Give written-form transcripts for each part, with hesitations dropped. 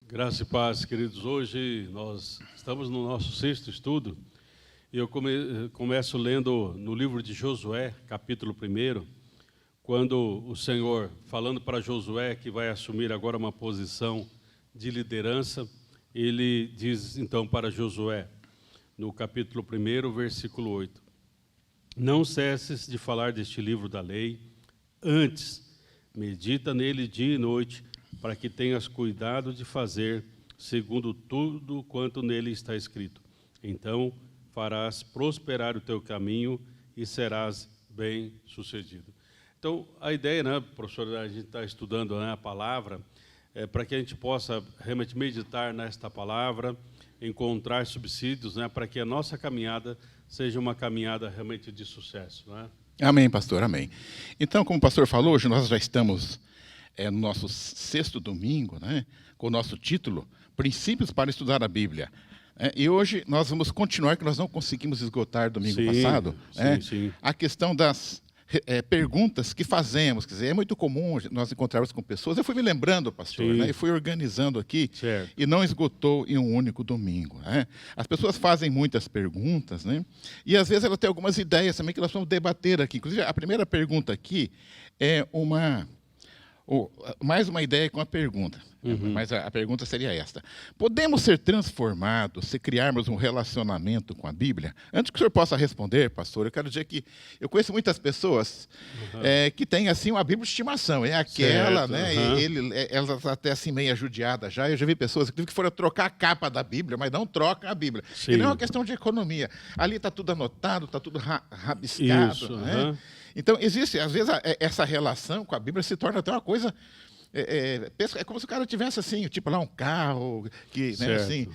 Graça e paz, queridos. Hoje nós estamos no nosso sexto estudo e eu começo lendo no livro de Josué, capítulo 1, quando o Senhor, falando para Josué, que vai assumir agora uma posição de liderança, ele diz então para Josué, no capítulo 1, versículo 8, não cesses de falar deste livro da lei, antes medita nele dia e noite, para que tenhas cuidado de fazer segundo tudo quanto nele está escrito. Então farás prosperar o teu caminho e serás bem-sucedido. Então, a ideia, né, professor, a gente está estudando, né, a palavra, para que a gente possa realmente meditar nesta palavra, encontrar subsídios, né, para que a nossa caminhada seja uma caminhada realmente de sucesso, né? Amém, pastor, amém. Então, como o pastor falou, hoje nós já estamos no nosso sexto domingo, né, com o nosso título, Princípios para Estudar a Bíblia. E hoje nós vamos continuar, que nós não conseguimos esgotar domingo passado, sim. a questão das perguntas que fazemos. Quer dizer, é muito comum nós encontrarmos com pessoas. Eu fui me lembrando, pastor, né, e fui organizando aqui, certo. E não esgotou em um único domingo. Né? As pessoas fazem muitas perguntas, né, e às vezes elas têm algumas ideias também que nós vamos debater aqui. Inclusive, a primeira pergunta aqui é mais uma ideia com a pergunta, mas a pergunta seria esta. Podemos ser transformados se criarmos um relacionamento com a Bíblia? Antes que o senhor possa responder, pastor, eu quero dizer que eu conheço muitas pessoas que têm assim uma Bíblia de estimação. É aquela, certo, né? Elas até assim meio judiadas já. Eu já vi pessoas que foram trocar a capa da Bíblia, mas não trocam a Bíblia. Sim. E não é uma questão de economia. Ali está tudo anotado, está tudo rabiscado. Isso, né? Então, existe, às vezes, essa relação com a Bíblia se torna até uma coisa... É como se o cara tivesse, assim, tipo lá um carro, que, né, assim...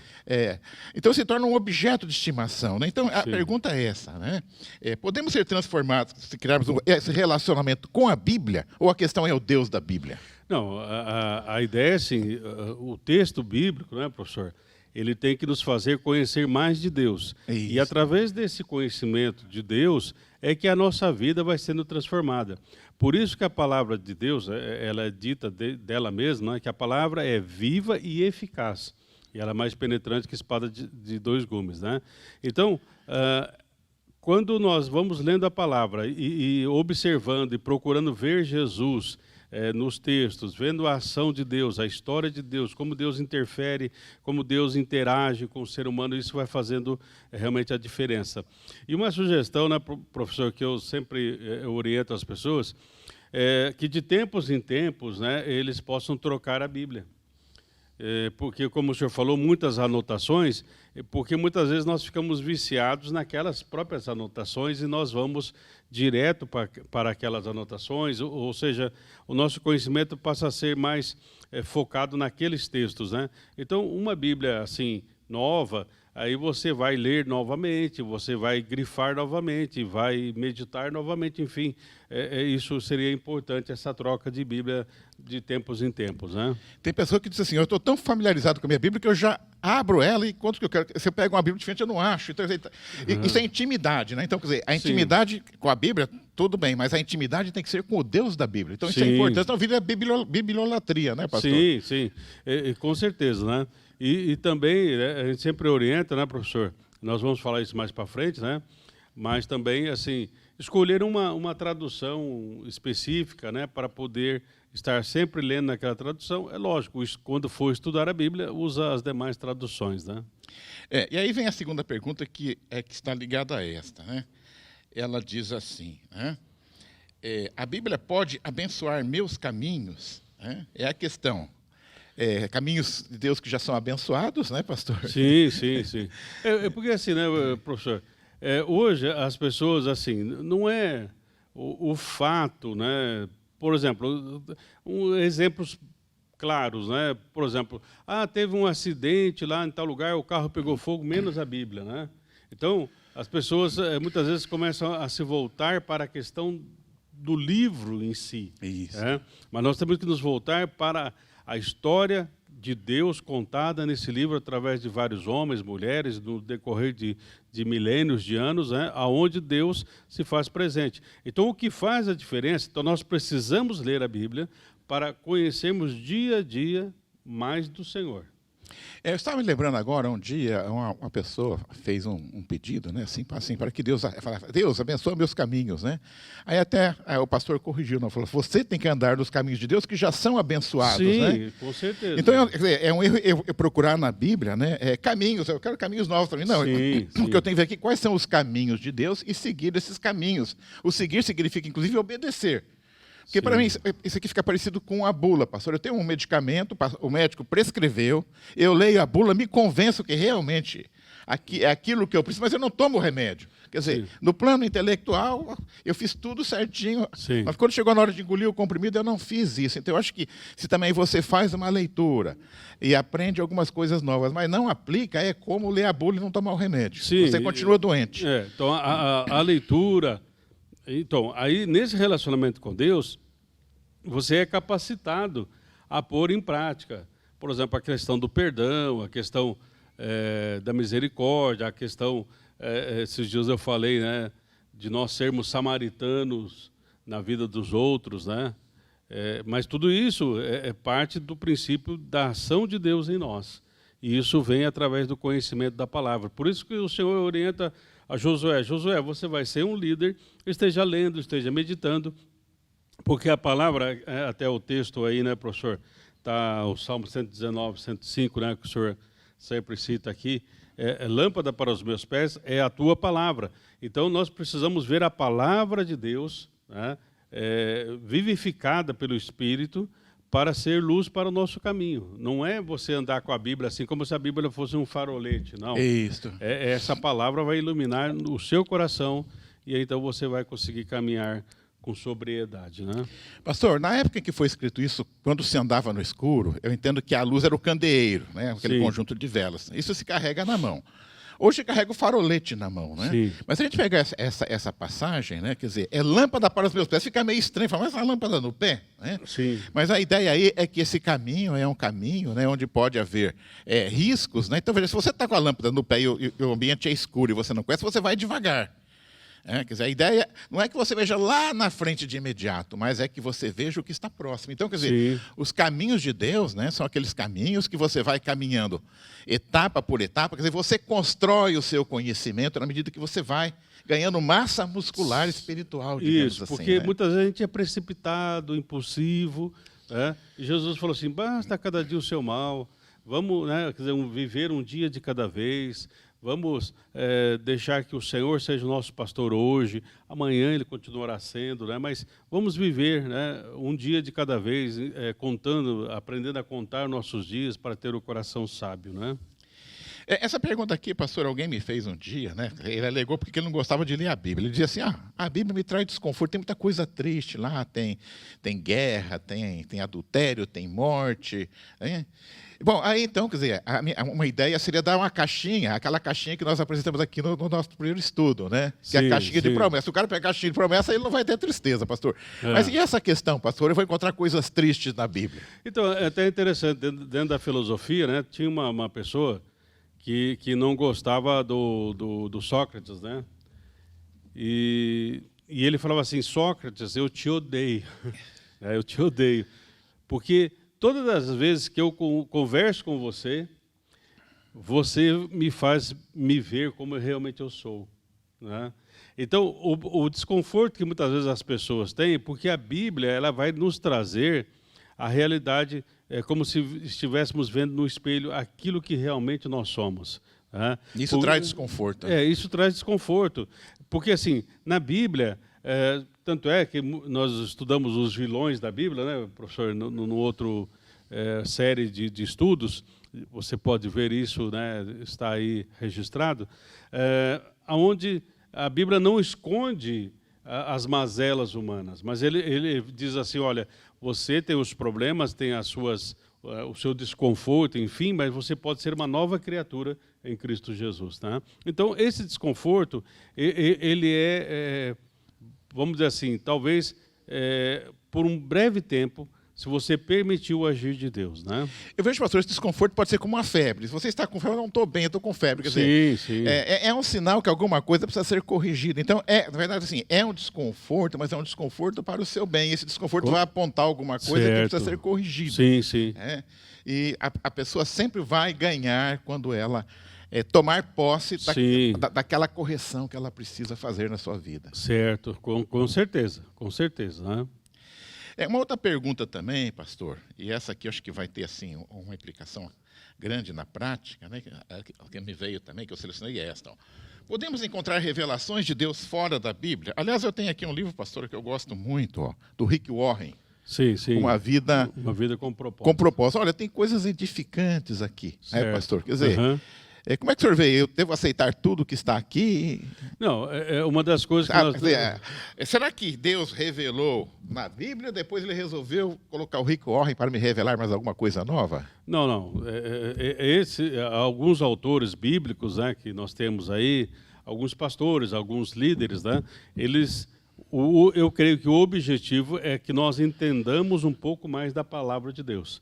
Então, se torna um objeto de estimação. Né? Então, a pergunta é essa, né? Podemos ser transformados se criarmos esse relacionamento com a Bíblia, ou a questão é o Deus da Bíblia? Não, a ideia é assim, o texto bíblico, né, professor, ele tem que nos fazer conhecer mais de Deus. Isso. E através desse conhecimento de Deus é que a nossa vida vai sendo transformada. Por isso que a palavra de Deus, ela é dita dela mesma, né, que a palavra é viva e eficaz. E ela é mais penetrante que espada de dois gumes. Né? Então, quando nós vamos lendo a palavra e observando e procurando ver Jesus nos textos, vendo a ação de Deus, a história de Deus, como Deus interfere, como Deus interage com o ser humano, isso vai fazendo realmente a diferença. E uma sugestão, né, professor, que eu sempre oriento as pessoas, é que de tempos em tempos, né, eles possam trocar a Bíblia. Porque, como o senhor falou, muitas anotações, porque muitas vezes nós ficamos viciados naquelas próprias anotações e nós vamos direto para aquelas anotações, ou seja, o nosso conhecimento passa a ser mais focado naqueles textos, né? Então, uma Bíblia assim, nova, aí você vai ler novamente, você vai grifar novamente, vai meditar novamente, enfim, isso seria importante, essa troca de Bíblia de tempos em tempos, né? Tem pessoa que diz assim, eu estou tão familiarizado com a minha Bíblia que eu já abro ela e quanto que eu quero. Se eu pego uma Bíblia diferente, eu não acho. Então, isso é intimidade, né? Então, quer dizer, a intimidade com a Bíblia, tudo bem, mas a intimidade tem que ser com o Deus da Bíblia. Então, isso é importante. Então, vira bibliolatria, né, pastor? Sim, com certeza, né? E também, a gente sempre orienta, né, professor? Nós vamos falar isso mais para frente, né? Mas também, assim, escolher uma tradução específica, né, para poder estar sempre lendo naquela tradução. É lógico, quando for estudar a Bíblia, usa as demais traduções, né? E aí vem a segunda pergunta que está ligada a esta, né? Ela diz assim, né? A Bíblia pode abençoar meus caminhos? Né? É a questão. Caminhos de Deus que já são abençoados, né, pastor? Sim. Porque assim, né, professor, hoje as pessoas, assim, não é o fato, né? Por exemplo, exemplos claros, né? Por exemplo, teve um acidente lá em tal lugar, o carro pegou fogo, menos a Bíblia, né? Então, as pessoas muitas vezes começam a se voltar para a questão do livro em si. Isso. Mas nós temos que nos voltar para a história de Deus contada nesse livro através de vários homens, mulheres, no decorrer de milênios, de anos, né, aonde Deus se faz presente. Então, o que faz a diferença? Então, nós precisamos ler a Bíblia para conhecermos dia a dia mais do Senhor. Eu estava me lembrando agora, um dia, uma pessoa fez um pedido, né, assim, para que Deus falava, Deus, abençoa meus caminhos, né? Aí o pastor corrigiu, não, falou, você tem que andar nos caminhos de Deus que já são abençoados, Sim, né? com certeza. Então, quer dizer, é um erro eu procurar na Bíblia, né, caminhos, eu quero caminhos novos para mim. Não, Sim, o que eu tenho que ver aqui, quais são os caminhos de Deus e seguir esses caminhos. O seguir significa, inclusive, obedecer. Porque, para mim, isso aqui fica parecido com a bula, pastor. Eu tenho um medicamento, o médico prescreveu, eu leio a bula, me convenço que realmente é aquilo que eu preciso, mas eu não tomo o remédio. Quer dizer, no plano intelectual, eu fiz tudo certinho, mas quando chegou na hora de engolir o comprimido, eu não fiz isso. Então, eu acho que se também você faz uma leitura e aprende algumas coisas novas, mas não aplica, é como ler a bula e não tomar o remédio. Sim, você continua doente. Então, a leitura... Então, aí, nesse relacionamento com Deus, você é capacitado a pôr em prática. Por exemplo, a questão do perdão, a questão da misericórdia, a questão, esses dias eu falei, né, de nós sermos samaritanos na vida dos outros, né? Mas tudo isso é parte do princípio da ação de Deus em nós. E isso vem através do conhecimento da palavra. Por isso que o Senhor orienta a Josué, você vai ser um líder, esteja lendo, esteja meditando, porque a palavra, até o texto aí, né, professor, está o Salmo 119, 105, né, que o senhor sempre cita aqui, lâmpada para os meus pés é a tua palavra. Então, nós precisamos ver a palavra de Deus, né, vivificada pelo Espírito, para ser luz para o nosso caminho. Não é você andar com a Bíblia assim, como se a Bíblia fosse um farolete, não. Isso. Essa palavra vai iluminar o seu coração e aí, então você vai conseguir caminhar com sobriedade, né? Pastor, na época que foi escrito isso, quando se andava no escuro, eu entendo que a luz era o candeeiro, né? Aquele conjunto de velas. Isso se carrega na mão. Hoje carrega o farolete na mão, né? Sim. Mas se a gente pegar essa passagem, né? Quer dizer, é lâmpada para os meus pés, fica meio estranho, fala, mas a lâmpada no pé, né? Sim. Mas a ideia aí é que esse caminho é um caminho, né, onde pode haver riscos, né? Então, veja, se você está com a lâmpada no pé e o ambiente é escuro e você não conhece, você vai devagar. Quer dizer, a ideia não é que você veja lá na frente de imediato, mas é que você veja o que está próximo. Então, quer dizer, os caminhos de Deus, né, são aqueles caminhos que você vai caminhando etapa por etapa. Quer dizer, você constrói o seu conhecimento na medida que você vai ganhando massa muscular espiritual, digamos assim. Isso, porque né? muitas vezes a gente é precipitado, impulsivo, né? E Jesus falou assim, basta cada dia o seu mal, vamos, né, quer dizer, viver um dia de cada vez. Vamos deixar que o Senhor seja o nosso pastor hoje, amanhã Ele continuará sendo, né? Mas vamos viver, né, um dia de cada vez, aprendendo a contar nossos dias para ter o coração sábio, né? Essa pergunta aqui, pastor, alguém me fez um dia, né? Ele alegou porque ele não gostava de ler a Bíblia. Ele dizia assim, a Bíblia me traz desconforto, tem muita coisa triste lá, tem guerra, tem adultério, tem morte, né? Bom, aí então, quer dizer, uma ideia seria dar uma caixinha, aquela caixinha que nós apresentamos aqui no nosso primeiro estudo, né? Que é a caixinha de promessa. Se o cara pegar a caixinha de promessa, ele não vai ter tristeza, pastor. Mas e essa questão, pastor? Eu vou encontrar coisas tristes na Bíblia. Então, é até interessante, dentro da filosofia, né? Tinha uma pessoa que não gostava do Sócrates, né? E ele falava assim, Sócrates, eu te odeio. Eu te odeio. Porque todas as vezes que eu converso com você, você me faz me ver como realmente eu sou, né? Então, o desconforto que muitas vezes as pessoas têm, porque a Bíblia ela vai nos trazer a realidade, como se estivéssemos vendo no espelho aquilo que realmente nós somos, né? Isso traz desconforto. Né? Isso traz desconforto. Porque, assim, na Bíblia... tanto é que nós estudamos os vilões da Bíblia, né, professor, no outro série de estudos, você pode ver isso, né, está aí registrado, onde a Bíblia não esconde as mazelas humanas, mas ele diz assim, olha, você tem os problemas, tem o seu desconforto, enfim, mas você pode ser uma nova criatura em Cristo Jesus. Tá? Então, esse desconforto, ele vamos dizer assim, talvez por um breve tempo, se você permitiu o agir de Deus, né? Eu vejo, pastor, esse desconforto pode ser como uma febre. Se você está com febre, eu não estou bem, eu estou com febre. Quer sim. É um sinal que alguma coisa precisa ser corrigida. Então, na verdade, assim, é um desconforto, mas é um desconforto para o seu bem. Esse desconforto vai apontar alguma coisa que precisa ser corrigida. Sim. E a pessoa sempre vai ganhar quando ela tomar posse daquela correção que ela precisa fazer na sua vida. Certo, com certeza. Né? Uma outra pergunta também, pastor, e essa aqui eu acho que vai ter assim, uma implicação grande na prática, né? Que me veio também, que eu selecionei esta. Ó. Podemos encontrar revelações de Deus fora da Bíblia? Aliás, eu tenho aqui um livro, pastor, que eu gosto muito, ó, do Rick Warren. Sim. Uma vida com propósito. Com propósito. Olha, tem coisas edificantes aqui, né, pastor? Quer dizer, como é que o senhor vê? Eu devo aceitar tudo que está aqui? Não, é uma das coisas que nós... Será que Deus revelou na Bíblia, depois ele resolveu colocar o Rick Warren para me revelar mais alguma coisa nova? Não. Alguns autores bíblicos, né, que nós temos aí, alguns pastores, alguns líderes, né, eu creio que o objetivo é que nós entendamos um pouco mais da palavra de Deus.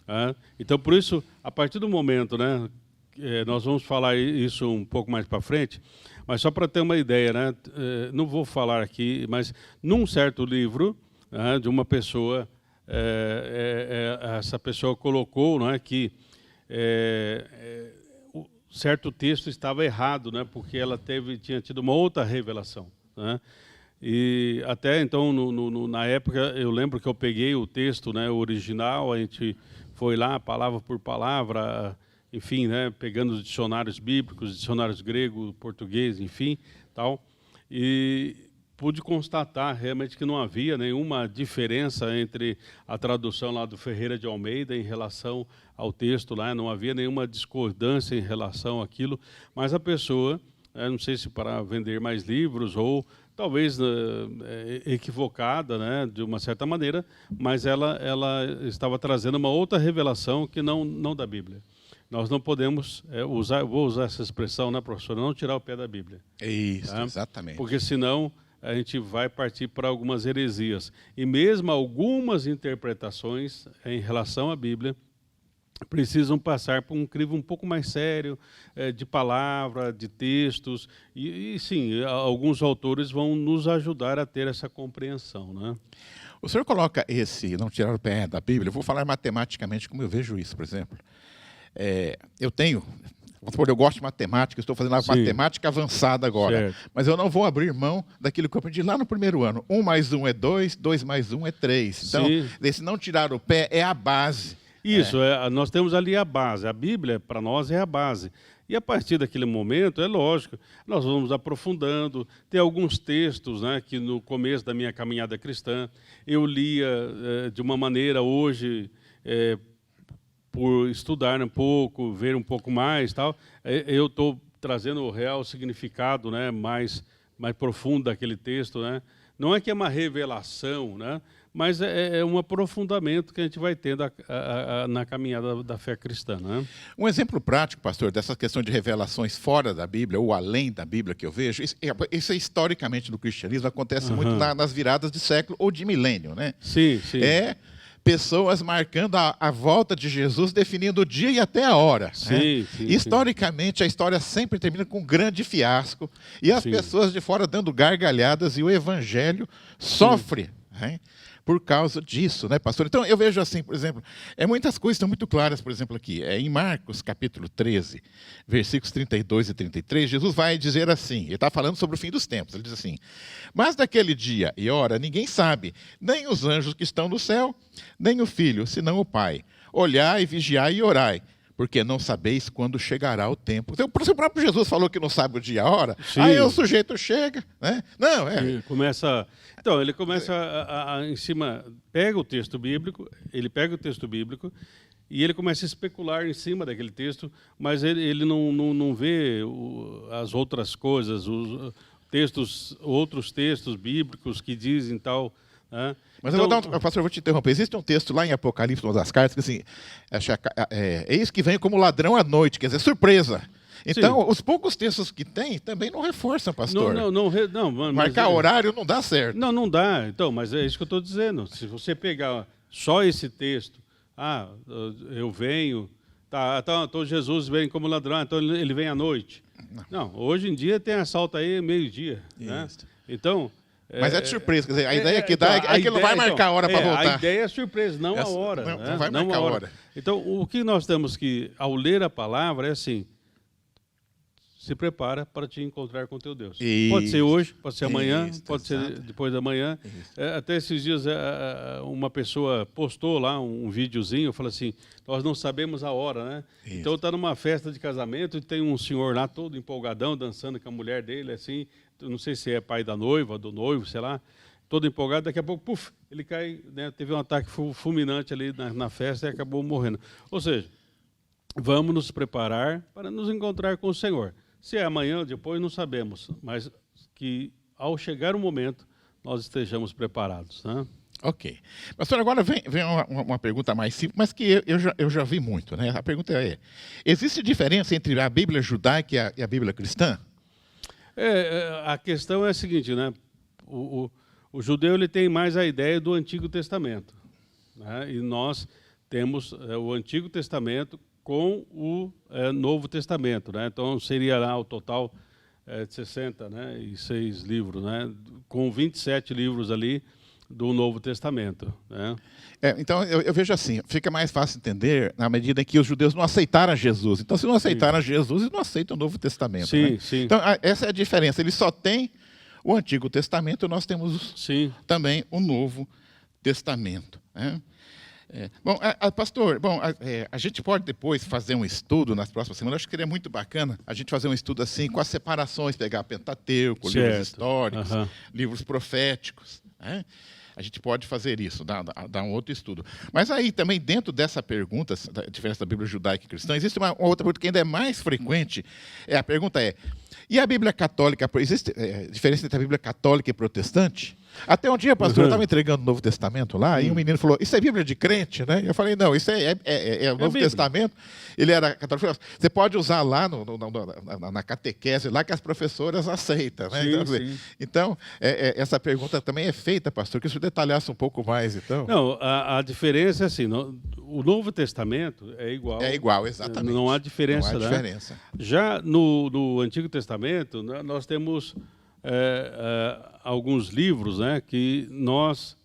Tá? Então, por isso, a partir do momento, né, nós vamos falar isso um pouco mais para frente, mas só para ter uma ideia, né, não vou falar aqui, mas num certo livro, né, de uma pessoa, essa pessoa colocou, né, que certo texto estava errado, né, porque ela tinha tido uma outra revelação, né? E até então, na época, eu lembro que eu peguei o texto, né, original, a gente foi lá, palavra por palavra, enfim, né, pegando os dicionários bíblicos, dicionários grego, português, enfim, tal, e pude constatar realmente que não havia nenhuma diferença entre a tradução lá do Ferreira de Almeida em relação ao texto lá, não havia nenhuma discordância em relação àquilo, mas a pessoa, não sei se para vender mais livros ou talvez equivocada, né, de uma certa maneira, mas ela estava trazendo uma outra revelação que não da Bíblia. Nós não podemos vou usar essa expressão, né, professor, não tirar o pé da Bíblia. É isso, tá? Exatamente. Porque senão a gente vai partir para algumas heresias. E mesmo algumas interpretações em relação à Bíblia precisam passar por um crivo um pouco mais sério, de palavra, de textos, e sim, alguns autores vão nos ajudar a ter essa compreensão, né? O senhor coloca não tirar o pé da Bíblia, eu vou falar matematicamente como eu vejo isso, por exemplo. Eu gosto de matemática, estou fazendo matemática avançada agora, certo. Mas eu não vou abrir mão daquilo que eu aprendi lá no primeiro ano. 1 mais 1 é 2, 2 mais 1 é 3. Então, esse não tirar o pé é a base. Isso, nós temos ali a base. A Bíblia, para nós, é a base. E a partir daquele momento, é lógico, nós vamos aprofundando. Tem alguns textos, né, que no começo da minha caminhada cristã, eu lia de uma maneira, hoje, por estudar um pouco, ver um pouco mais, tal, eu estou trazendo o real significado, né, mais profundo daquele texto, né? Não é que é uma revelação, né, mas é um aprofundamento que a gente vai tendo na caminhada da fé cristã, né? Um exemplo prático, pastor, dessa questão de revelações fora da Bíblia ou além da Bíblia que eu vejo, isso historicamente no cristianismo acontece muito nas viradas de século ou de milênio, né? Sim. Pessoas marcando a volta de Jesus, definindo o dia e até a hora. Sim. Historicamente, a história sempre termina com um grande fiasco e as pessoas de fora dando gargalhadas e o evangelho sofre, né, por causa disso, né, pastor? Então, eu vejo assim, por exemplo, muitas coisas estão muito claras, por exemplo, aqui. Em Marcos, capítulo 13, versículos 32 e 33, Jesus vai dizer assim, ele está falando sobre o fim dos tempos, ele diz assim: mas daquele dia e hora ninguém sabe, nem os anjos que estão no céu, nem o Filho, senão o Pai. Olhai, vigiai e orai, porque não sabeis quando chegará o tempo. Então, o próprio Jesus falou que não sabe o dia e a hora, aí o sujeito chega, né? Ele começa em cima, pega o texto bíblico e ele começa a especular em cima daquele texto, mas ele não vê as outras coisas, outros textos bíblicos que dizem tal. Mas então, pastor, eu vou te interromper. Existe um texto lá em Apocalipse, uma das cartas, que assim, eis que vem como ladrão à noite, quer dizer, surpresa. Então, os poucos textos que tem também não reforçam, pastor. Marcar horário não dá certo. Não dá. Então, mas é isso que eu estou dizendo. Se você pegar só esse texto, eu venho, então Jesus vem como ladrão, então ele vem à noite. Não, hoje em dia tem assalto aí meio-dia, né? Então, Mas é de surpresa, quer dizer, a ideia que dá é que não vai marcar a hora para voltar. A ideia é surpresa, não a hora. Não vai marcar a hora. Então, o que nós temos que, ao ler a palavra, é assim: se prepara para te encontrar com teu Deus. Isso. Pode ser hoje, pode ser amanhã, pode exato. ser depois da manhã. Até esses dias uma pessoa postou lá um videozinho, falou assim: nós não sabemos a hora, né? Isso. Então está numa festa de casamento e tem um senhor lá todo empolgadão, dançando com a mulher dele, assim, não sei se é pai da noiva, do noivo, sei lá, todo empolgado, daqui a pouco, puf, ele cai, né, teve um ataque fulminante ali na festa e acabou morrendo. Ou seja, vamos nos preparar para nos encontrar com o Senhor. Se é amanhã ou depois, não sabemos, mas que ao chegar o momento, nós estejamos preparados, né? Ok. Pastor, agora vem uma pergunta mais simples, mas que eu já vi muito, né? A pergunta é: existe diferença entre a Bíblia judaica e a Bíblia cristã? A questão é a seguinte, né? O judeu ele tem mais a ideia do Antigo Testamento, né? E nós temos o Antigo Testamento com o Novo Testamento, né? Então seria lá o total de 66 livros, né? Com 27 livros ali do Novo Testamento, né? Então eu vejo assim, fica mais fácil entender na medida em que os judeus não aceitaram Jesus. Então, se não aceitaram Jesus, eles não aceitam o Novo Testamento. Sim, né? sim. Então, essa é a diferença. Eles só têm o Antigo Testamento, nós temos também o Novo Testamento, né? Bom, pastor, a gente pode depois fazer um estudo nas próximas semanas. Acho que seria muito bacana a gente fazer um estudo assim com as separações, pegar Pentateuco, livros históricos, livros proféticos, né? A gente pode fazer isso, dar um outro estudo. Mas aí também, dentro dessa pergunta, da diferença da Bíblia judaica e cristã, existe uma outra pergunta que ainda é mais frequente. A pergunta é: e a Bíblia católica? Existe diferença entre a Bíblia católica e protestante? Até um dia, pastor, eu estava entregando o Novo Testamento lá, e um menino falou: isso é Bíblia de crente, né? Eu falei: não, isso é o Novo Testamento. Ele era católico. Você pode usar lá na catequese, lá que as professoras aceitam, né? Então, essa pergunta também é feita, pastor, que se detalhasse um pouco mais, então. Não, a diferença é assim: o Novo Testamento é igual. É igual, exatamente. Não há diferença. Não há diferença. Né? Já no Antigo Testamento, nós temos alguns livros, né, que nós,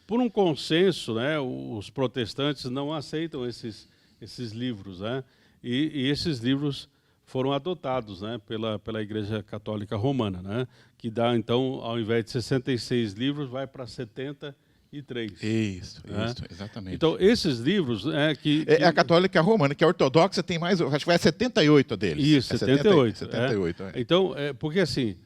por um consenso, né, os protestantes não aceitam esses livros, né, e esses livros foram adotados, né, pela Igreja Católica Romana, né, que dá, então, ao invés de 66 livros, vai para 73. Isso, exatamente. Então, esses livros... É a Católica Romana, que a Ortodoxa tem mais, acho que vai 78 deles. Isso, 78. 78. Então, porque assim,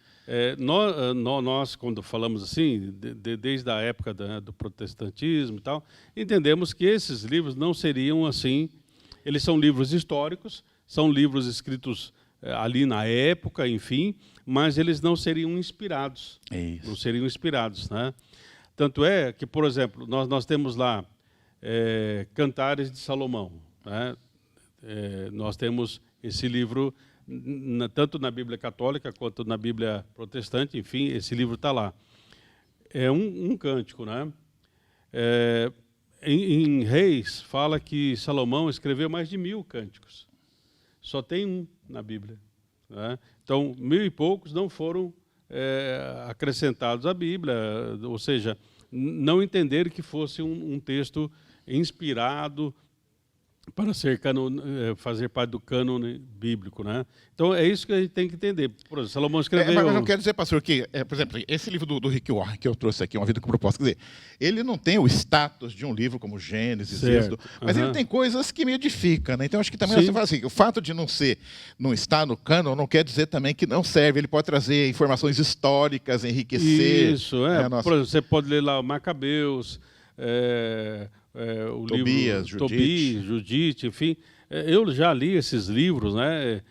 nós, quando falamos assim, desde a época do protestantismo e tal, entendemos que esses livros não seriam assim, eles são livros históricos, são livros escritos ali na época, enfim, mas eles não seriam inspirados. Isso. Não seriam inspirados, né? Tanto é que, por exemplo, nós temos lá Cantares de Salomão, né? Nós temos esse livro, tanto na Bíblia Católica quanto na Bíblia Protestante, enfim, esse livro está lá. É um cântico, né? Em Reis, fala que Salomão escreveu mais de 1000 cânticos. Só tem um na Bíblia, né? Então, 1000 e poucos não foram acrescentados à Bíblia, ou seja, não entenderam que fosse um texto inspirado para fazer parte do cânone bíblico, né? Então é isso que a gente tem que entender. Por exemplo, Salomão escreveu... Mas não quero dizer, pastor, que, por exemplo, esse livro do Rick Warren que eu trouxe aqui, Uma Vida com Propósito, quer dizer, ele não tem o status de um livro como Gênesis, Êxodo, mas ele tem coisas que me edificam, né? Então acho que também você fala assim, o fato de não estar no cânon não quer dizer também que não serve. Ele pode trazer informações históricas, enriquecer. Isso, por exemplo, você pode ler lá o Macabeus, o Tobias, livro Tobias, Judite, enfim. Eu já li esses livros, né?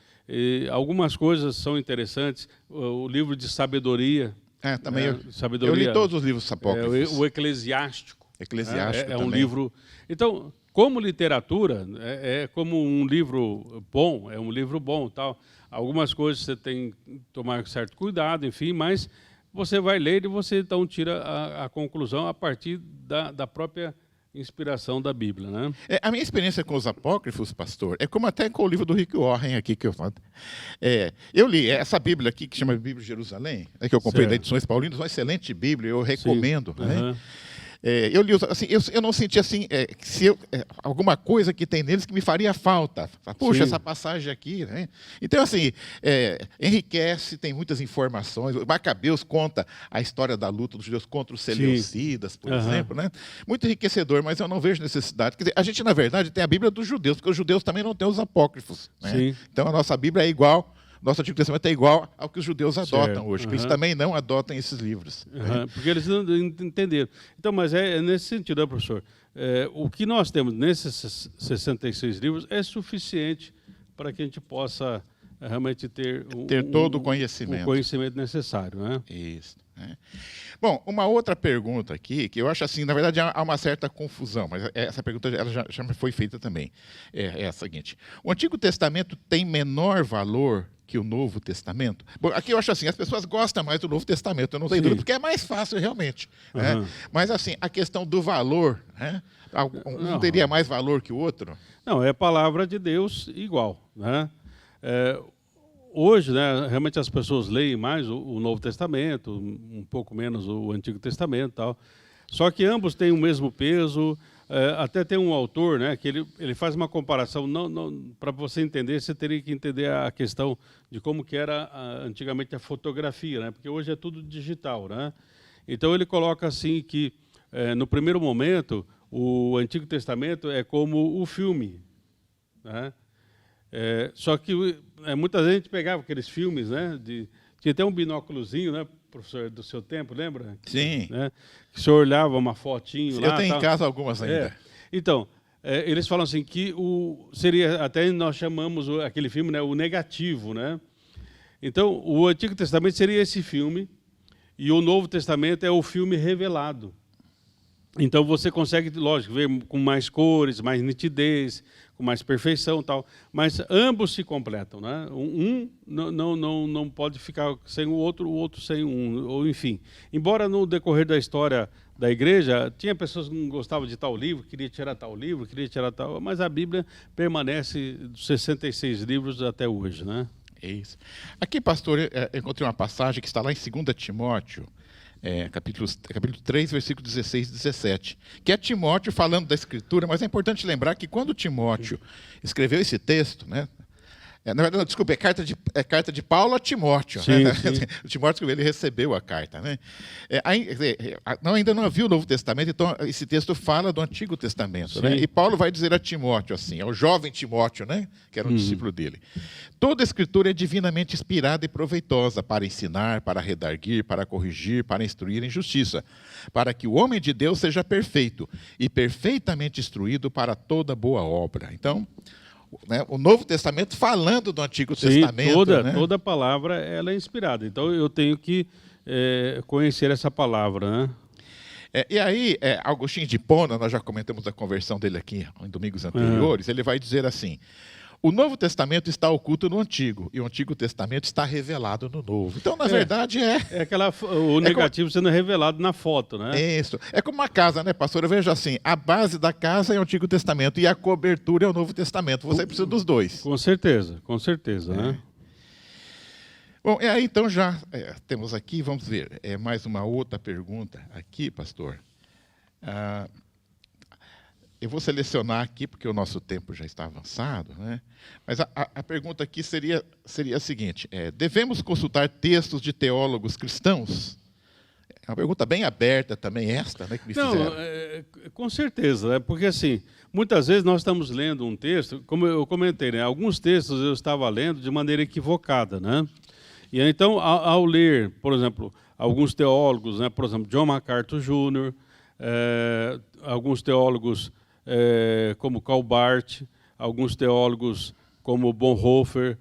Algumas coisas são interessantes. O livro de sabedoria. Também sabedoria, eu li todos os livros apócrifos. O Eclesiástico. Eclesiástico um livro... Então, como literatura, é como um livro bom, é um livro bom, tal. Algumas coisas você tem que tomar certo cuidado, enfim, mas você vai ler e você então tira a conclusão a partir da própria inspiração da Bíblia, né? A minha experiência com os apócrifos, pastor, é como até com o livro do Rick Warren aqui que eu falo. Eu li essa Bíblia aqui, que chama Bíblia de Jerusalém, que eu comprei da Edições Paulinas, uma excelente Bíblia, eu recomendo. Né? Eu li, assim, eu não senti assim, alguma coisa que tem neles que me faria falta. Puxa, essa passagem aqui. Né? Então, assim, enriquece, tem muitas informações. O Macabeus conta a história da luta dos judeus contra os seleucidas, por exemplo. Né? Muito enriquecedor, mas eu não vejo necessidade. Quer dizer, a gente, na verdade, tem a Bíblia dos judeus, porque os judeus também não têm os apócrifos. Né? Então, a nossa Bíblia é igual. Nosso Antigo Testamento é igual ao que os judeus adotam hoje, que eles também não adotam esses livros. Né? Porque eles não entenderam. Então, mas é nesse sentido, né, professor? O que nós temos nesses 66 livros é suficiente para que a gente possa realmente ter todo o conhecimento. O conhecimento necessário. Né? Isso. Né? Bom, uma outra pergunta aqui, que eu acho assim, na verdade há uma certa confusão, mas essa pergunta ela já foi feita também. É a seguinte: o Antigo Testamento tem menor valor que o Novo Testamento? Bom, aqui eu acho assim, as pessoas gostam mais do Novo Testamento, eu não tenho dúvida, porque é mais fácil realmente. Né? Mas assim, a questão do valor, né? Não teria mais valor que o outro? Não, é a palavra de Deus igual. Né? Hoje, né, realmente as pessoas leem mais o Novo Testamento, um pouco menos o Antigo Testamento e tal. Só que ambos têm o mesmo peso. Até tem um autor, né, que ele faz uma comparação. Para você entender, você teria que entender a questão de como que era antigamente a fotografia, né, porque hoje é tudo digital. Né? Então ele coloca assim que, no primeiro momento, o Antigo Testamento é como o filme. Né? Só que muita gente pegava aqueles filmes, né, tinha até um binóculozinho, né, professor, do seu tempo, lembra? Sim. Né? Que o senhor olhava uma fotinho lá. Eu tenho em casa algumas ainda. Então, eles falam assim que seria, até nós chamamos aquele filme, né, o negativo, né? Então, o Antigo Testamento seria esse filme e o Novo Testamento é o filme revelado. Então você consegue, lógico, ver com mais cores, mais nitidez, com mais perfeição e tal, mas ambos se completam, né? Um não pode ficar sem o outro sem um, ou enfim. Embora no decorrer da história da igreja, tinha pessoas que não gostavam de tal livro, queria tirar tal livro, queria tirar tal, mas a Bíblia permanece dos 66 livros até hoje, né? É isso. Aqui, pastor, eu encontrei uma passagem que está lá em 2 Timóteo, capítulo 3, versículo 16 e 17, que é Timóteo falando da Escritura, mas é importante lembrar que quando Timóteo escreveu esse texto, né, na verdade, não, desculpa, é carta de Paulo a Timóteo. Sim, né? sim. O Timóteo, ele recebeu a carta. Né? Ainda não havia o Novo Testamento, então esse texto fala do Antigo Testamento. Né? E Paulo vai dizer a Timóteo, assim, ao jovem Timóteo, né? Que era um discípulo dele: toda a Escritura é divinamente inspirada e proveitosa para ensinar, para redarguir, para corrigir, para instruir em justiça, para que o homem de Deus seja perfeito e perfeitamente instruído para toda boa obra. Então, né, o Novo Testamento falando do Antigo Testamento. Toda palavra ela é inspirada. Então eu tenho que conhecer essa palavra. Né? E aí, Agostinho de Hipona, nós já comentamos a conversão dele aqui em domingos anteriores, ele vai dizer assim: o Novo Testamento está oculto no Antigo, e o Antigo Testamento está revelado no Novo. Então, na verdade, o negativo sendo revelado na foto, né? Isso. É como uma casa, né, pastor? Eu vejo assim, a base da casa é o Antigo Testamento e a cobertura é o Novo Testamento. Você precisa dos dois. Com certeza, né? Bom, e aí então já temos aqui, vamos ver, mais uma outra pergunta aqui, pastor. Eu vou selecionar aqui, porque o nosso tempo já está avançado, né? Mas a pergunta aqui seria a seguinte: devemos consultar textos de teólogos cristãos? É uma pergunta bem aberta também esta, né, que me fizeram. Não, com certeza, né? Porque assim, muitas vezes nós estamos lendo um texto, como eu comentei, né? Alguns textos eu estava lendo de maneira equivocada, né? E então, ao ler, por exemplo, alguns teólogos, né? Por exemplo, John MacArthur Jr., alguns teólogos como Karl Barth, alguns teólogos como Bonhoeffer,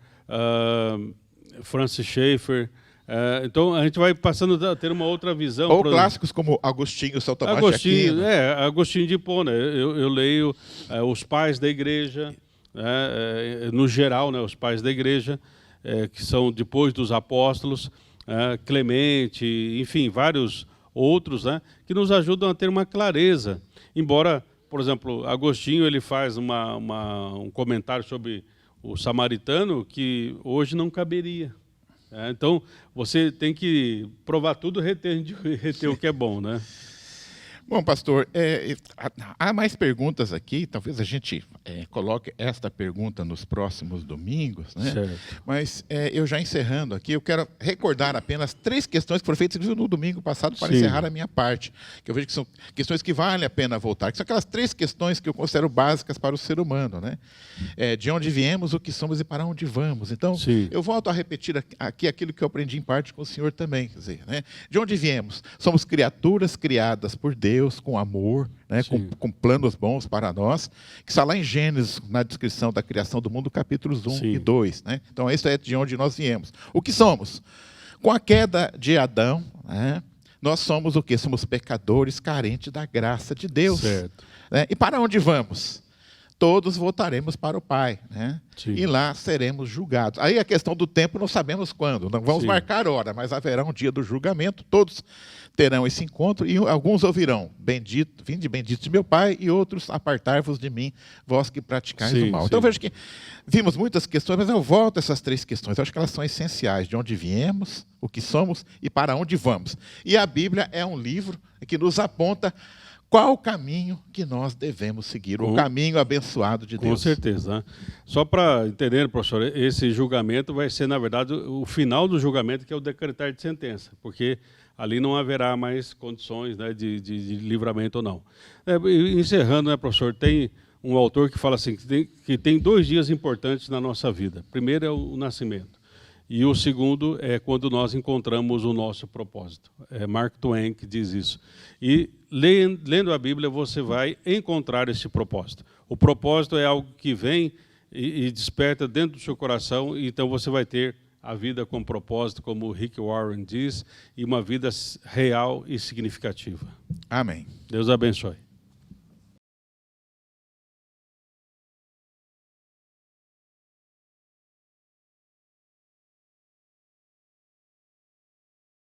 Francis Schaeffer. Então a gente vai passando a ter uma outra visão. Ou clássicos como Agostinho, São Tomás de Aquino. Agostinho de Hipona. Eu leio os pais da igreja, no geral, né, os pais da igreja, que são depois dos apóstolos, Clemente, enfim, vários outros, né, que nos ajudam a ter uma clareza. Embora, por exemplo, Agostinho ele faz um comentário sobre o samaritano que hoje não caberia. Então, você tem que provar tudo, reter o que é bom, né? Bom, pastor, há mais perguntas aqui, talvez a gente coloque esta pergunta nos próximos domingos, né? Certo. Mas eu já encerrando aqui, eu quero recordar apenas 3 questões que foram feitas no domingo passado para Sim. encerrar a minha parte, que eu vejo que são questões que vale a pena voltar, que são aquelas 3 questões que eu considero básicas para o ser humano, né? De onde viemos, o que somos e para onde vamos. Então, Sim. eu volto a repetir aqui aquilo que eu aprendi em parte com o senhor também, quer dizer, né? De onde viemos? Somos criaturas criadas por Deus, com amor, né, com planos bons para nós, que está lá em Gênesis, na descrição da criação do mundo, capítulos 1 Sim. e 2. Né? Então, isso é de onde nós viemos. O que somos? Com a queda de Adão, né, nós somos o quê? Somos pecadores carentes da graça de Deus. Certo. Né? E para onde vamos? Todos voltaremos para o Pai, né? E lá seremos julgados. Aí a questão do tempo não sabemos quando, não vamos marcar hora, mas haverá um dia do julgamento, todos terão esse encontro, e alguns ouvirão, bendito, vinde bendito de meu Pai, e outros, apartai-vos de mim, vós que praticais o mal. Então eu vejo que vimos muitas questões, mas eu volto a essas 3 questões, eu acho que elas são essenciais, de onde viemos, o que somos e para onde vamos. E a Bíblia é um livro que nos aponta qual o caminho que nós devemos seguir, o caminho abençoado de Deus. Com certeza. Né? Só para entender, professor, esse julgamento vai ser, na verdade, o final do julgamento, que é o decretar de sentença, porque ali não haverá mais condições, né, de livramento ou não. Encerrando, né, professor, tem um autor que fala assim, que tem 2 dias importantes na nossa vida. Primeiro é o nascimento. E o segundo é quando nós encontramos o nosso propósito. É Mark Twain que diz isso. E lendo a Bíblia, você vai encontrar esse propósito. O propósito é algo que vem e desperta dentro do seu coração, e então você vai ter a vida com propósito, como o Rick Warren diz, e uma vida real e significativa. Amém. Deus abençoe.